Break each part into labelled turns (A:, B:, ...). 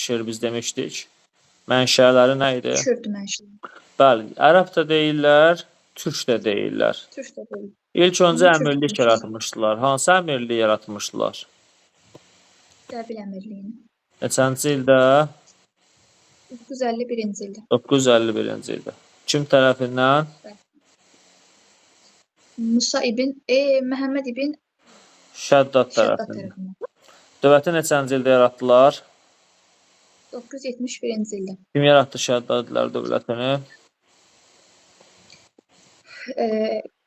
A: pişir biz demişdik. Mənşələri nə idi?
B: Kürdü mənşəli.
A: Bəli, ərəb də deyirlər, türk də deyirlər.
B: Türk də deyil.
A: İlk öncə
B: Amma
A: əmirlik
B: Türk
A: yaratmışdılar. Hansı əmirliyi yaratmışdılar?
B: Dəbil əmirliyini.
A: Neçənci ildə?
B: 951-ci ildə.
A: 951-ci ildə. Kim tərəfindən?
B: Məhəmməd ibn
A: Şəddad
B: Şəddad
A: tərəfindən.
B: tərəfindən.
A: Dövləti neçənci ildə yaratdılar?
B: 971-ci ildə.
A: Kim yaratdı Şəddadilər dövlətini?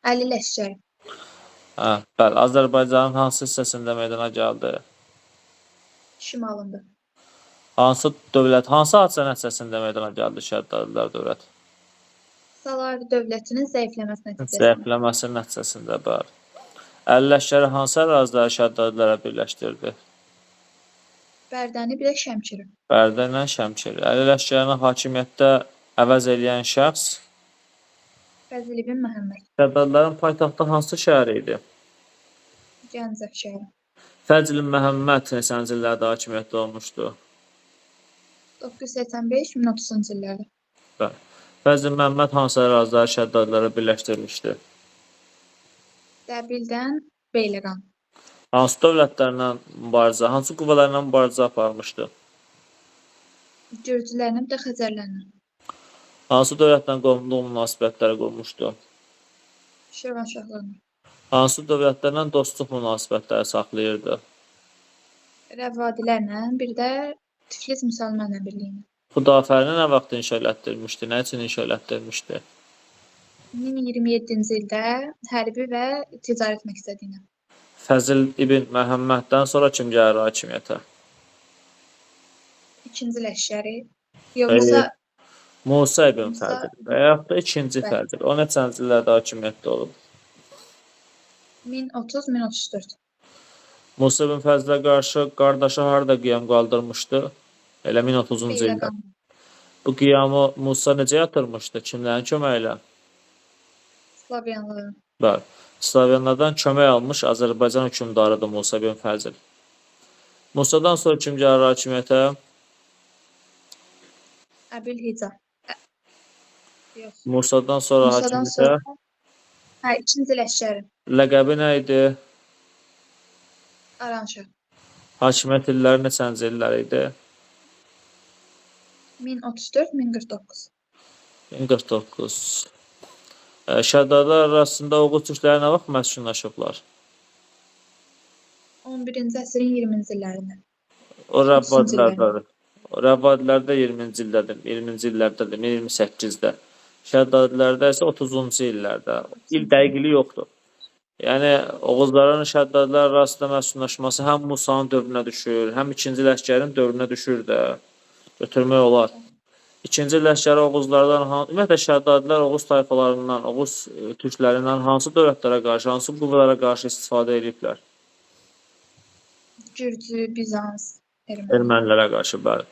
B: Əli Ləşkəri.
A: Bəli, Azərbaycanın hansı hissəsində meydana gəldi?
B: Şimalında.
A: Hansı hadisənin nəticəsində meydana gəldi Şəddadilər dövləti?
B: Salavi dövlətinin zəifləməsi nəticəsində.
A: Zəifləməsinin nəticəsində, bəli. Əli Ləşkəri hansı əraziləri Şəddadilərə birləşdirdi?
B: Bərdəni bir də Şəmkiri.
A: Bərdə ilə Şəmkiri. Əli Ləşkərini hakimiyyətdə əvəz eləyən şəxs
B: Fəzil ibn Məhəmməd.
A: Şəddadilərin paytaxtı hansı şəhər idi?
B: Gəncə şəhəri.
A: Fəzl Məhəmməd neçənci illərdə hakimiyyətdə olmuşdu?
B: 985-1030-cu illərdə.
A: Bəli. Fəzl Məhəmməd hansı əraziləri Şəddadilərə birləşdirmişdi?
B: Dəbildən Beyləqan.
A: Hansı dövlətlərlə mübarizə, hansı qüvvələrlə mübarizə aparmışdı?
B: Gürcülərlə bir də Xəzərlərlə.
A: Hansı dövlətlə qohumluq münasibətləri qurmuşdu?
B: Şirvanşahlarla.
A: Hansı dövlətlərlə dostluq münasibətləri saxlayırdı?
B: Rəvadilərlə, bir də Tiflis Müsəlman Əmirliyini.
A: Xudafərini nə vaxt inşa elətdirmişdi? Nə üçün inşa elətdirmişdi?
B: 1027-ci ildə hərbi və ticarət məqsədi ilə.
A: Fəzl ibn Məhəmməddən sonra kim gəlir hakimiyyətə?
B: İkinci Ləşkəri. Yoxsa
A: Musa ibn
B: Musa-
A: Fəzl və yaxud da ikinci
B: Bəli.
A: Fəzl. O neçənci illərdə hakimiyyətdə olub?
B: 1030-1034.
A: Musa ibn Fəzlə qarşı qardaşı harda qiyam qaldırmışdı? Elə 1030-cu ildə.
B: Beyləqan.
A: Bu qiyamı Musa necə yatırmışdı? Kimlərin köməyi ilə?
B: Slavyanların.
A: Bəli. Slavyanlardan kömək almış Azərbaycan hökmdarıdır Musa ibn Fəzl. Musadan sonra kim gəlir hakimiyyətə?
B: Əbil Hica. Yox.
A: Musadan sonra
B: Musadan
A: hakimiyyətə
B: sonra ikinci Ləşkəri.
A: ləqəbi nə idi?
B: Aranşah.
A: Hakimiyyət illəri neçənci illər idi?
B: 1034-1049.
A: 1049. Şəddadlar arasında Oğuz türkləri nə vaxt məskunlaşıblar?
B: 11-ci əsrin 20-ci illərində.
A: O
B: Otuzuncu
A: Rəvvadilərdə. O Rəvvadilərdə 20-ci ildədir, 20-ci illərdədir, 28-də. Şəddadilərdə isə 30-cu illərdə. İl dəqiqliyi yoxdur. Yəni Oğuzların Şəddadilər arasında məskunlaşması həm Musanın dövrünə düşür, həm 2-ci Ləşkərin dövrünə düşür də. Götürmək olar. 2-ci Ləşkəri Oğuzlardan, ümumiyyətlə Şəddadilər Oğuz tayfalarından, Oğuz türklərindən hansı dövlətlərə qarşı, hansı qüvvələrə qarşı istifadə ediblər?
B: Gürcü, Bizans, Erməni.
A: Ermənilərə qarşı, bəli.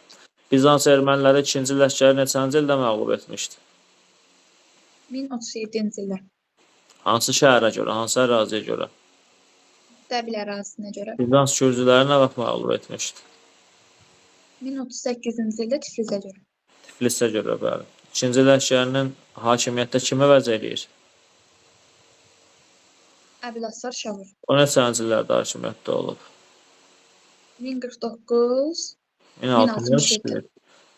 A: Bizans erməniləri 2-ci Ləşkəri neçənci ildə məğlub etmişdi?
B: 1037-ci ildə.
A: Hansı şəhərə görə, hansı əraziyə görə?
B: Dəbil ərazisinə görə.
A: Bizans gürcüləri nə vaxt məğlub etmişdi?
B: 1038-ci ildə Tiflisə görə.
A: Tiflisə görə, bəli. 2-ci Ləşkərinin hakimiyyətdə kimi vəz eləyir?
B: Əbiləssar Şavur.
A: O neçənci illərdə hakimiyyətdə olub?
B: 1049.
A: 1667.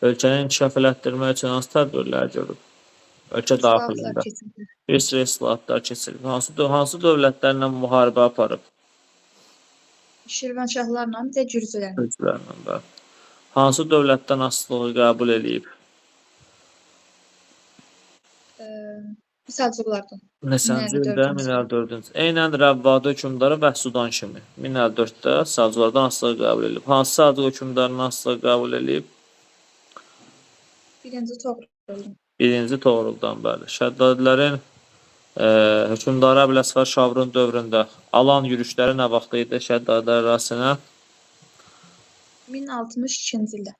A: Ölkəni inkişaf elətdirmək üçün hansı tədbirlər görüb? Ölkə daxilində. Bir sıra islahatlar keçirilib. Hansı dövlətlərlə müharibə aparıb?
B: Şirvanşahlarla, bir də Gürcülərlə.
A: Gürcülərlə, bəli. Hansı dövlətdən asılılığı qəbul edib?
B: Səlcuqlardan.
A: Neçənci ildə? 1054-cü. Eynən Rəvvadi hökmdarı Vəhsudan kimi 1054-də Səlcuqlardan asılılığı qəbul edib. Hansı Səlcuq hökmdarının asılılığı qəbul edib?
B: Birinci Toğruldan.
A: Birinci Toğruldan, bəli. Şəddadilərin hökmdarı Əbüləsvar Şavurun dövründə alan yürüşləri nə vaxt idi Şəddadilər arasına?
B: 1062-ci ildə.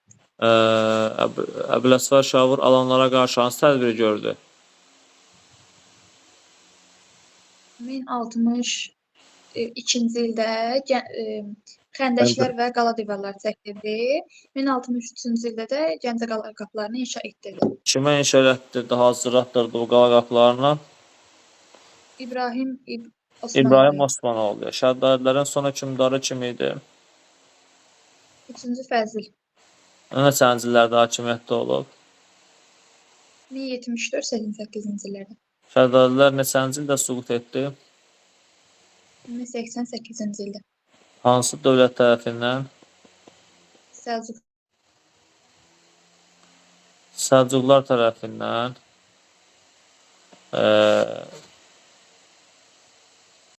A: Əbüləsvar Şavur alanlara qarşı hansı tədbiri gördü?
B: 1062-ci ildə Xəndəklər və qala divarları çəkdirdi. 1063-cü ildə də Gəncə qala qapılarını inşa etdirdi.
A: Kimə inşa etdirdi, hazırlatdırdı bu qala qapılarını?
B: İbrahim
A: İbrahim
B: Osmanoğlu.
A: Osmanoğlu. Şəhidlərin son hökmdarı kim idi?
B: 3-cü Fəzil.
A: Neçənci illərdə hakimiyyətdə olub?
B: 1074-88-ci illərdə.
A: Şəhidlər neçənci ildə süqut etdi?
B: 1088-ci ildə.
A: Hansı dövlət tərəfindən?
B: Səlcuq.
A: Səlcuqlar tərəfindən